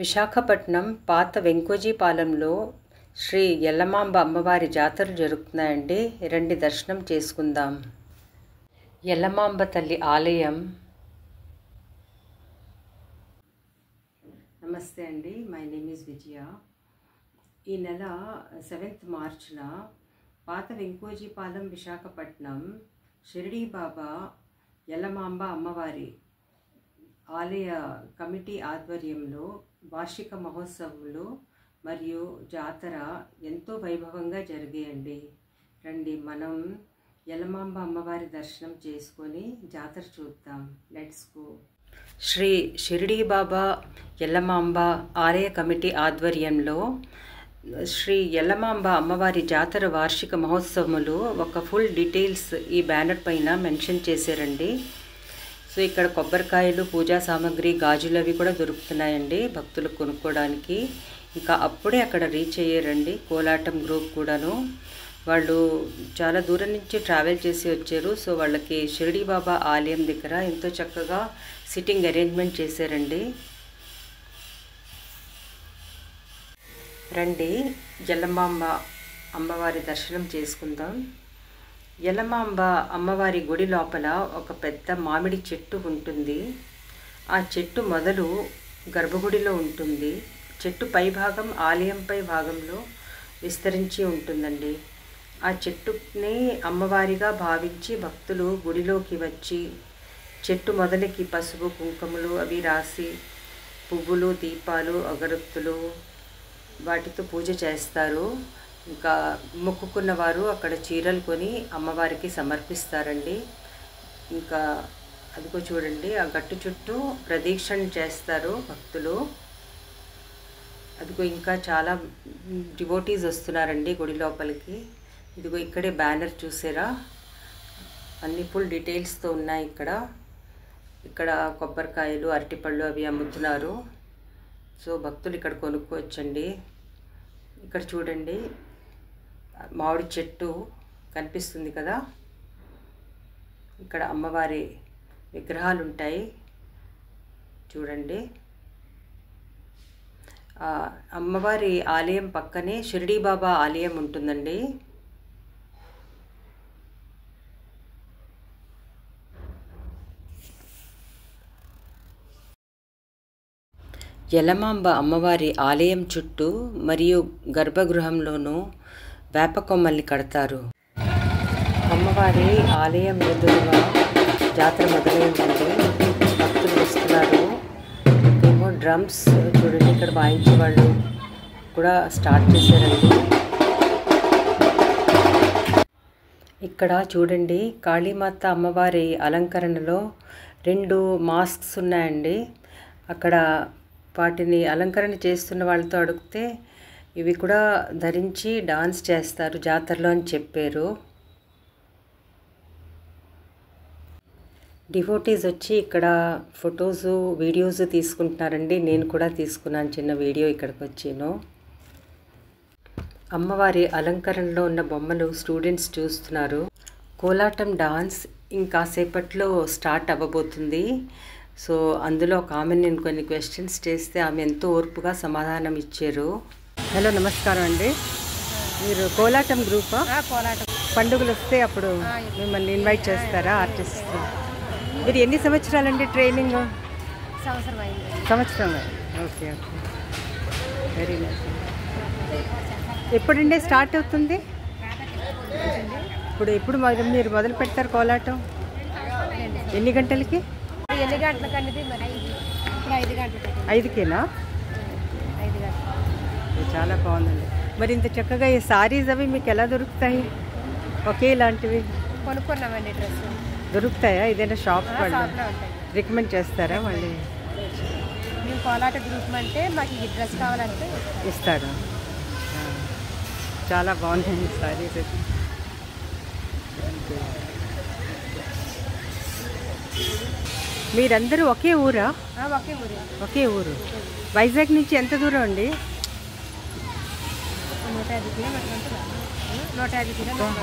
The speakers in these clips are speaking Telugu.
విశాఖపట్నం పాత వెంకోజీపాలెంలో శ్రీ ఎల్లమాంబ అమ్మవారి జాతరలు జరుగుతున్నాయండి. రండి దర్శనం చేసుకుందాం. ఎల్లమాంబ తల్లి ఆలయం. నమస్తే అండి, మై నేమ్ ఈజ్ విజయ. ఈ నెల 7th మార్చ్న పాత వెంకోజీపాలెం విశాఖపట్నం షిరిడీ బాబా ఎల్లమాంబ అమ్మవారి ఆలయ కమిటీ ఆధ్వర్యంలో వార్షిక మహోత్సవాలు మరియు జాతర ఎంతో వైభవంగా జరిగాయండి. రండి మనం ఎల్లమాంబ అమ్మవారి దర్శనం చేసుకొని జాతర చూద్దాం. Let's go. శ్రీ షిరిడీ బాబా ఎల్లమాంబ ఆలయ కమిటీ ఆధ్వర్యంలో శ్రీ ఎల్లమాంబ అమ్మవారి జాతర వార్షిక మహోత్సవములు ఒక ఫుల్ డీటెయిల్స్ ఈ బ్యానర్ పైన మెన్షన్ చేశారండి. సో ఇక్కడ కొబ్బరికాయలు, పూజా సామాగ్రి, గాజులు అవి కూడా దొరుకుతున్నాయండి భక్తులు కొనుక్కోవడానికి. ఇంకా అప్పుడే అక్కడ రీచ్ అయ్యారండి కోలాటం గ్రూప్ కూడాను. వాళ్ళు చాలా దూరం నుంచి ట్రావెల్ చేసి వచ్చారు. సో వాళ్ళకి షిరిడీ బాబా ఆలయం దగ్గర ఎంతో చక్కగా సిట్టింగ్ అరేంజ్మెంట్ చేశారండి. రండి ఎల్లమాంబ అమ్మవారి దర్శనం చేసుకుందాం. ఎల్లమాంబ అమ్మవారి గుడి లోపల ఒక పెద్ద మామిడి చెట్టు ఉంటుంది. ఆ చెట్టు మొదలు గర్భగుడిలో ఉంటుంది. చెట్టు పై భాగం ఆలయం పై భాగంలో విస్తరించి ఉంటుందండి. ఆ చెట్టుని అమ్మవారిగా భావించి భక్తులు గుడిలోకి వచ్చి చెట్టు మొదలకి పసుపు కుంకుమలు అవి రాసి పువ్వులు, దీపాలు, అగరొత్తులు వాటితో పూజ చేస్తారు. ఇంకా మొక్కుకున్న వారు అక్కడ చీరలు కొని అమ్మవారికి సమర్పిస్తారండి. ఇంకా అదిగో చూడండి, ఆ గట్టు చుట్టూ ప్రదక్షిణ చేస్తారు భక్తులు. అదిగో ఇంకా చాలా డివోటీస్ వస్తున్నారండి గుడి లోపలికి. ఇదిగో ఇక్కడే బ్యానర్ చూసారా, అన్ని ఫుల్ డీటెయిల్స్తో ఉన్నాయి. ఇక్కడ కొబ్బరికాయలు, అరటిపళ్ళు అవి అమ్ముతున్నారు. సో భక్తులు ఇక్కడ కొనుక్కోవచ్చండి. ఇక్కడ చూడండి మామిడి చెట్టు కనిపిస్తుంది కదా, ఇక్కడ అమ్మవారి విగ్రహాలు ఉంటాయి చూడండి. అమ్మవారి ఆలయం పక్కనే షిరిడీ బాబా ఆలయం ఉంటుందండి. ఎల్లమాంబ అమ్మవారి ఆలయం చుట్టూ మరియు గర్భగృహంలోనూ వేప కొమ్మల్ని కడతారు. అమ్మవారి ఆలయం ఎదురుగా జాతర మొదలైందండి. భక్తులు వస్తున్నారు. ఏమో డ్రమ్స్ చూడండి ఇక్కడ వాయించే వాళ్ళు కూడా స్టార్ట్ చేశారండి. ఇక్కడ చూడండి కాళీమాత అమ్మవారి అలంకరణలో 2 మాస్క్స్ ఉన్నాయండి. అక్కడ వాటిని అలంకరణ చేస్తున్న వాళ్ళతో అడిగితే ఇవి కూడా ధరించి డాన్స్ చేస్తారు జాతరలో అని చెప్పారు. డివోటీస్ వచ్చి ఇక్కడ ఫొటోస్, వీడియోస్ తీసుకుంటున్నారండి. నేను కూడా తీసుకున్నాను చిన్న వీడియో ఇక్కడికి వచ్చాను. అమ్మవారి అలంకరణలో ఉన్న బొమ్మలు స్టూడెంట్స్ చూస్తున్నారు. కోలాటం డాన్స్ ఇంకాసేపట్లో స్టార్ట్ అవ్వబోతుంది. సో అందులో ఒక ఆమె నేను కొన్ని క్వశ్చన్స్ చేస్తే ఆమె ఎంతో ఓర్పుగా సమాధానం ఇచ్చారు. హలో, నమస్కారం అండి. మీరు కోలాటం గ్రూపా? కోలాటం పండుగలు వస్తే అప్పుడు మిమ్మల్ని ఇన్వైట్ చేస్తారా ఆర్టిస్ట్? మీరు ఎన్ని సంవత్సరాలండి ట్రైనింగ్? సంవత్సరం. Okay okay, very nice. ఎప్పుడండి స్టార్ట్ అవుతుంది? ఎప్పుడు మీరు మొదలు పెడతారు కోలాటం? ఎన్ని గంటలకి? 5కేనా? చాలా బాగుందండి. మరి ఇంత చక్కగా ఈ సారీస్ అవి మీకు ఎలా దొరుకుతాయి? ఒకే ఇలాంటివి కొనుక్కున్నామండి. డ్రెస్ దొరుకుతాయా? ఏదైనా షాప్ వాళ్ళు రికమెండ్ చేస్తారా? మళ్ళీ మేము కోలాట గ్రూప్ అంటే మాకు ఈ డ్రెస్ కావాలంటే ఇస్తారు. చాలా బాగుందండి సారీస్. మీరందరూ ఒకే ఊరా? ఒకే ఊరు. వైజాగ్ నుంచి ఎంత దూరం అండి? 150 కిలోమీటర్లు.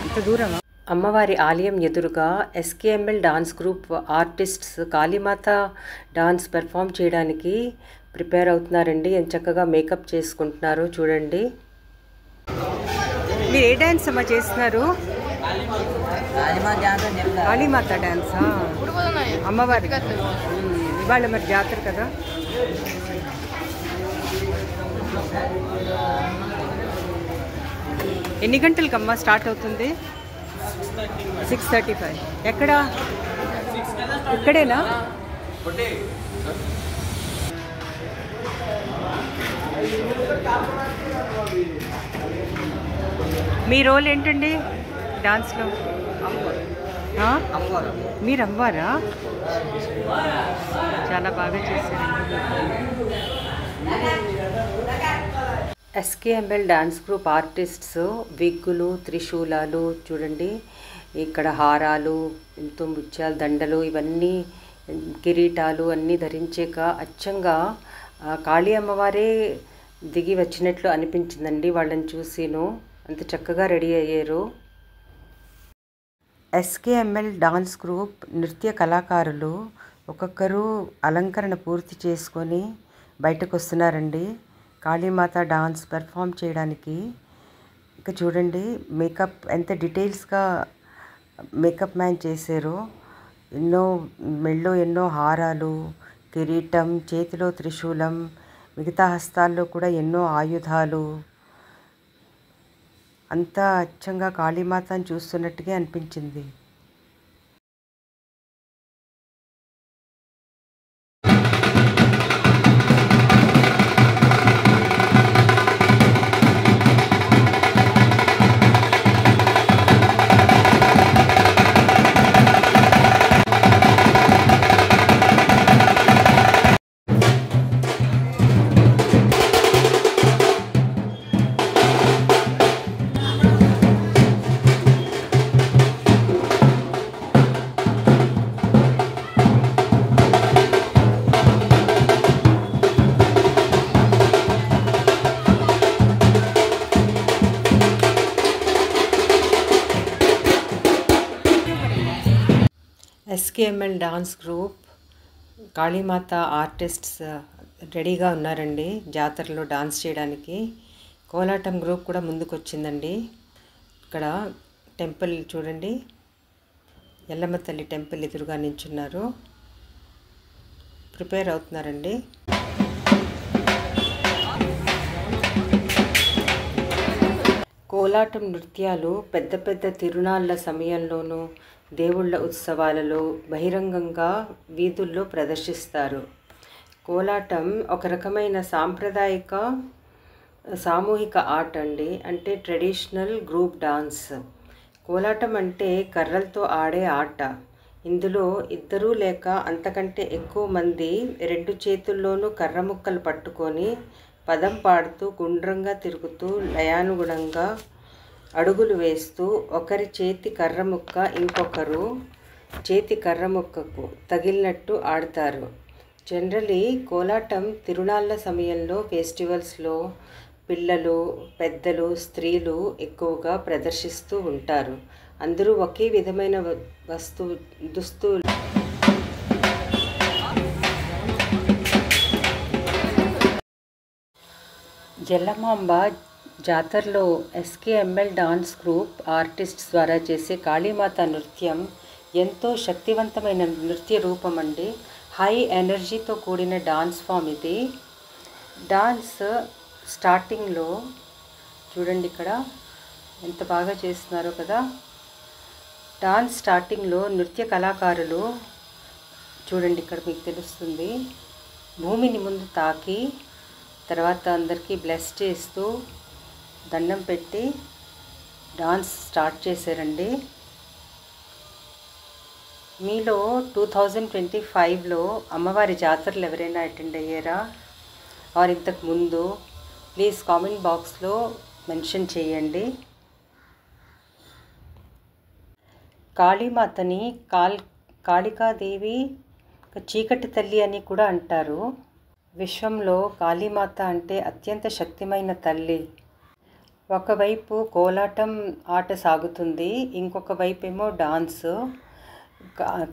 అంత దూరమా? అమ్మవారి ఆలయం ఎదురుగా SKML dance group artists Kalimata dance perform చేయడానికి ప్రిపేర్ అవుతున్నారండి. ఎంత చక్కగా మేకప్ చేసుకుంటున్నారు చూడండి. మీరు ఏ డ్యాన్స్ అమ్మా చేస్తున్నారు? కాళీమాత డ్యాన్సా? అమ్మవారి ఇవాళ మరి జాతర కదా. ఎన్ని గంటలకమ్మా స్టార్ట్ అవుతుంది? 6:35. ఎక్కడ? ఇక్కడేనా? మీ రోల్ ఏంటండి డాన్స్లో? మీరు అవ్వారా? చాలా బాగా చేశారండి. ఎస్కేఎంఎల్ డాన్స్ గ్రూప్ ఆర్టిస్ట్స్ విగ్గులు, త్రిశూలాలు చూడండి. ఇక్కడ హారాలు, ఎంతో ముత్యాల దండలు, ఇవన్నీ కిరీటాలు అన్నీ ధరించాక అచ్చంగా కాళీ అమ్మవారే దిగి వచ్చినట్లు అనిపించిందండి వాళ్ళని చూసిను. అంత చక్కగా రెడీ అయ్యారు. ఎస్కేఎంఎల్ డాన్స్ గ్రూప్ నృత్య కళాకారులు ఒక్కొక్కరు అలంకరణ పూర్తి చేసుకొని బయటకు వస్తున్నారండి కాళీమాత డాన్స్ పెర్ఫామ్ చేయడానికి. ఇక చూడండి మేకప్ ఎంత డీటెయిల్స్గా మేకప్ మ్యాన్ చేశారో. మెళ్ళో ఎన్నో హారాలు, కిరీటం, చేతిలో త్రిశూలం, మిగతా హస్తాల్లో కూడా ఎన్నో ఆయుధాలు. అంతా అచ్చంగా కాళీమాతను చూస్తున్నట్టుగా అనిపించింది. SKML dance group Kalimata artists రెడీగా ఉన్నారండి జాతరలో డాన్స్ చేయడానికి. కోలాటం గ్రూప్ కూడా ముందుకు వచ్చిందండి. ఇక్కడ టెంపుల్ చూడండి, ఎల్లమ్మ తల్లి టెంపుల్ ఎదురుగా నించున్నారు, ప్రిపేర్ అవుతున్నారండి. కోలాటం నృత్యాలు పెద్ద పెద్ద తిరునాళ్ళ సమయంలోనూ, దేవుళ్ళ ఉత్సవాలలో బహిరంగంగా వీధుల్లో ప్రదర్శిస్తారు. కోలాటం ఒక రకమైన సాంప్రదాయిక సామూహిక ఆట అండి, అంటే ట్రెడిషనల్ గ్రూప్ డాన్స్. కోలాటం అంటే కర్రలతో ఆడే ఆట. ఇందులో ఇద్దరు లేక అంతకంటే ఎక్కువ మంది రెండు చేతుల్లోనూ కర్ర ముక్కలు పట్టుకొని పదం పాడుతూ గుండ్రంగా తిరుగుతూ లయానుగుణంగా అడుగులు వేస్తూ ఒకరి చేతి కర్ర ముక్క ఇంకొకరు చేతి కర్ర ముక్కకు తగిలినట్టు ఆడతారు. జనరలీ కోలాటం తిరునాళ్ళ సమయంలో ఫెస్టివల్స్లో పిల్లలు, పెద్దలు, స్త్రీలు ఎక్కువగా ప్రదర్శిస్తూ ఉంటారు. అందరూ ఒకే విధమైన దుస్తులు ఎల్లమాంబ జాతరలో ఎస్కేఎంఎల్ డాన్స్ గ్రూప్ ఆర్టిస్ట్స్ ద్వారా చేసే కాళీమాత నృత్యం ఎంతో శక్తివంతమైన నృత్య రూపం అండి. హై ఎనర్జీతో కూడిన డాన్స్ ఫామ్ ఇది. డాన్స్ స్టార్టింగ్లో చూడండి ఇక్కడ ఎంత బాగా చేస్తున్నారో కదా. డాన్స్ స్టార్టింగ్లో నృత్య కళాకారులు చూడండి ఇక్కడ మీకు తెలుస్తుంది, భూమిని ముందు తాకి తర్వాత అందరికీ బ్లెస్ చేస్తూ దండం పెట్టి డాన్స్ స్టార్ట్ చేశారండి. మీలో 2025లో అమ్మవారి జాతరలు ఎవరైనా అటెండ్ అయ్యారా ఆర్ ఇంతకు ముందు? ప్లీజ్ కామెంట్ బాక్స్లో మెన్షన్ చేయండి. కాళీమాతని కాళికాదేవి చీకటి తల్లి అని కూడా అంటారు. విశ్వంలో కాళీమాత అంటే అత్యంత శక్తిమైన తల్లి. ఒకవైపు కోలాటం ఆట సాగుతుంది, ఇంకొక వైపు ఏమో డాన్స్,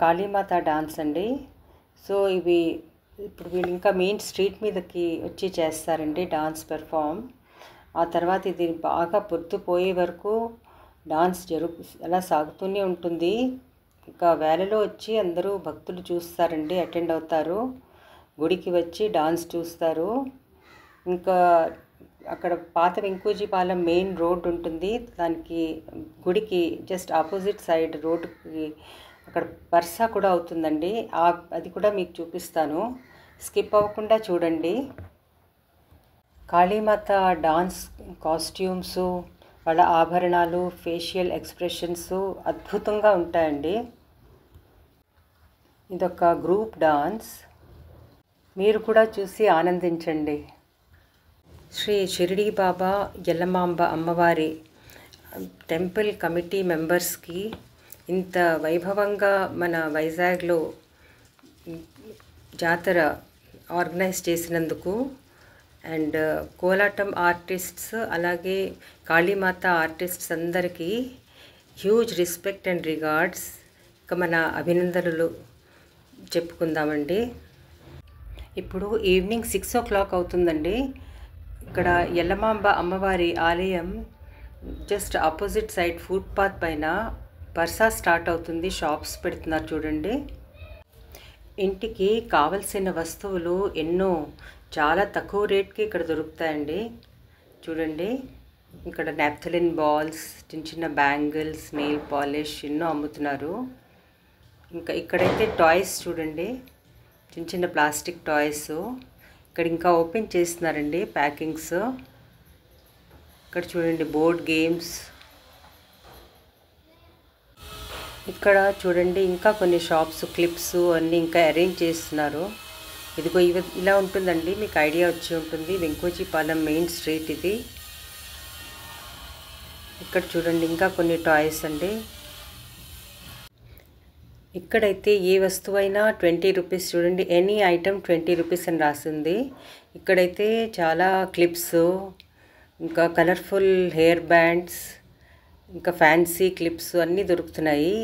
కాళీమాత డాన్స్ అండి. సో ఇవి ఇప్పుడు వీళ్ళు ఇంకా మెయిన్ స్ట్రీట్ మీదకి వచ్చి చేస్తారండి డాన్స్ పెర్ఫామ్. ఆ తర్వాత ఇది బాగా పొద్దుపోయే వరకు డాన్స్ అలా సాగుతూనే ఉంటుంది. ఇంకా వేళలో వచ్చి అందరూ భక్తులు చూస్తారండి, అటెండ్ అవుతారు, గుడికి వచ్చి డాన్స్ చూస్తారు. ఇంకా అక్కడ పాత వెంకోజీపాలెం మెయిన్ రోడ్ ఉంటుంది, దానికి గుడికి జస్ట్ ఆపోజిట్ సైడ్ రోడ్డుకి అక్కడ బర్సా కూడా అవుతుందండి. అది కూడా మీకు చూపిస్తాను, స్కిప్ అవ్వకుండా చూడండి. కాళీమాత డాన్స్ కాస్ట్యూమ్స్, వాళ్ళ ఆభరణాలు, ఫేషియల్ ఎక్స్ప్రెషన్స్ అద్భుతంగా ఉంటాయండి. ఇదొక గ్రూప్ డాన్స్, మీరు కూడా చూసి ఆనందించండి. శ్రీ షిరిడీ బాబా ఎల్లమాంబ అమ్మవారి టెంపుల్ కమిటీ మెంబర్స్కి ఇంత వైభవంగా మన వైజాగ్లో జాతర ఆర్గనైజ్ చేసినందుకు, అండ్ కోలాటం ఆర్టిస్ట్స్ అలాగే కాళీమాత ఆర్టిస్ట్స్ అందరికీ హ్యూజ్ రెస్పెక్ట్ అండ్ రిగార్డ్స్. ఇక మన అభినందనలు చెప్పుకుందామండి. ఇప్పుడు ఈవినింగ్ 6 o'clock అవుతుందండి. ఇక్కడ ఎల్లమాంబ అమ్మవారి ఆలయం జస్ట్ ఆపోజిట్ సైడ్ ఫుట్పాత్ పైన బర్సా స్టార్ట్ అవుతుంది. షాప్స్ పెడుతున్నారు చూడండి. ఇంటికి కావలసిన వస్తువులు ఎన్నో చాలా తక్కువ రేట్కి ఇక్కడ దొరుకుతాయండి. చూడండి, ఇక్కడ నాప్థలిన్ బాల్స్, చిన్న చిన్న బ్యాంగిల్స్, నెయిల్ పాలిష్ ఎన్నో అమ్ముతున్నారు. ఇంకా ఇక్కడైతే టాయ్స్ చూడండి, చిన్న చిన్న ప్లాస్టిక్ టాయ్స్ ఇక్కడ ఇంకా ఓపెన్ చేస్తున్నారండి ప్యాకింగ్స్. ఇక్కడ చూడండి బోర్డ్ గేమ్స్. ఇక్కడ చూడండి ఇంకా కొన్ని షాప్స్, క్లిప్స్ అన్నీ ఇంకా అరేంజ్ చేస్తున్నారు. ఇదిగో ఇలా ఉంటుందండి, మీకు ఐడియా వచ్చి ఉంటుంది. వెంకోజీపాలెం మెయిన్ స్ట్రీట్ ఇది. ఇక్కడ చూడండి ఇంకా కొన్ని టాయ్స్ అండి. ఇక్కడైతే ఏ వస్తువైనా 20 రూపీస్. చూడండి, ఎనీ ఐటమ్ 20 రూపీస్ అని రాసింది. ఇక్కడైతే చాలా క్లిప్స్, ఇంకా కలర్ఫుల్ హెయిర్ బ్యాండ్స్, ఇంకా ఫ్యాన్సీ క్లిప్స్ అన్నీ దొరుకుతున్నాయి.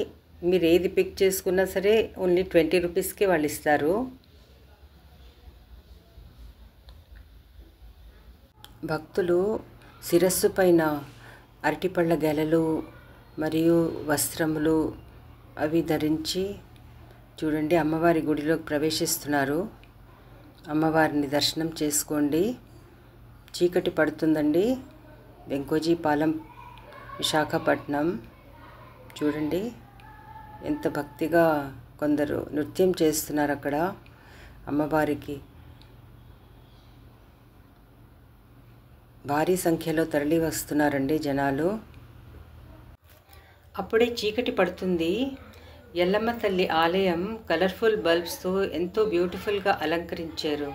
మీరు ఏది పిక్ చేసుకున్నా సరే ఓన్లీ 20 రూపీస్కి వాళ్ళు ఇస్తారు. భక్తులు శిరస్సు పైన అరటిపళ్ళ గెలలు మరియు వస్త్రములు అవి ధరించి చూడండి అమ్మవారి గుడిలోకి ప్రవేశిస్తున్నారు. అమ్మవారిని దర్శనం చేసుకోండి. చీకటి పడుతుందండి. వెంకోజీపాలెం విశాఖపట్నం. చూడండి ఎంత భక్తిగా కొందరు నృత్యం చేస్తున్నారు అక్కడ అమ్మవారికి. భారీ సంఖ్యలో తరలి వస్తున్నారండి జనాలు. అప్పుడే చీకటి పడుతుంది. ఎల్లమ్మ తల్లి ఆలయం కలర్ఫుల్ బల్బ్స్తో ఎంతో బ్యూటిఫుల్గా అలంకరించారు.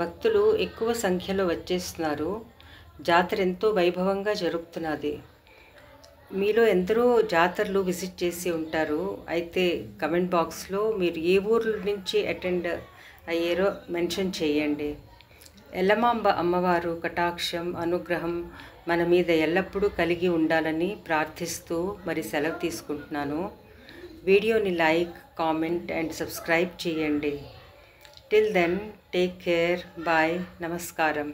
భక్తులు ఎక్కువ సంఖ్యలో వచ్చేస్తున్నారు. జాతర ఎంతో వైభవంగా జరుగుతున్నది. మీలో ఎందరో జాతరలు విజిట్ చేసి ఉంటారు. అయితే కమెంట్ బాక్స్లో మీరు ఏ ఊరు నుంచి అటెండ్ అయ్యారో మెన్షన్ చేయండి. ఎల్లమాంబ అమ్మవారు కటాక్షం, అనుగ్రహం మన మీద ఎల్లప్పుడూ కలిగి ఉండాలని ప్రార్థిస్తూ మరి సెలవు తీసుకుంటున్నాను. వీడియోని లైక్, కామెంట్ అండ్ సబ్స్క్రైబ్ చేయండి. Till then take care. Bye. నమస్కారం.